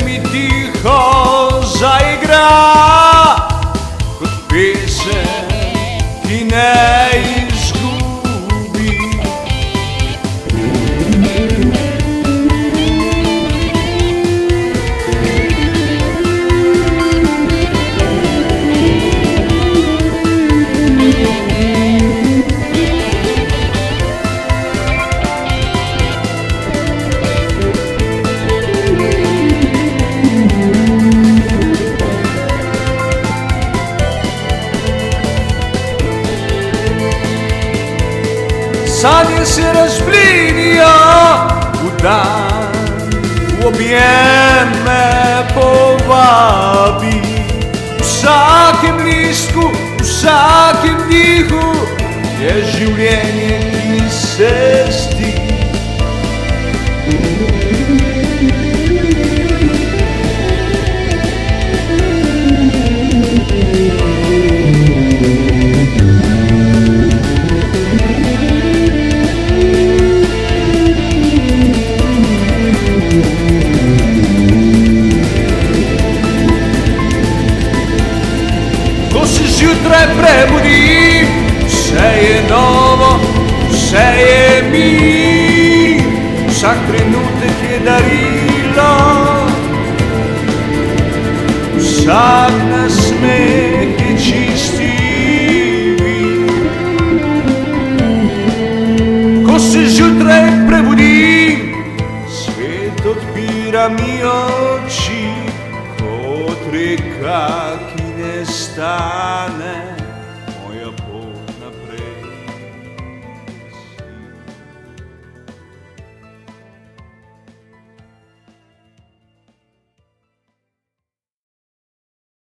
mi tiho zaigra kot pesem, ki ne izgubi. Sanje se razblinijo v dan, v objem me povabi. V vsakem listku, v vsakem dihu je življenje, ki se zdi. Zjutraj prebudim, vse je novo, vse je mir, vsak trenutek je darilo, vsak nasmeh je čisti vir. Ko se zjutraj prebudim, svet odpira mi oči kot reka, ki ne stane.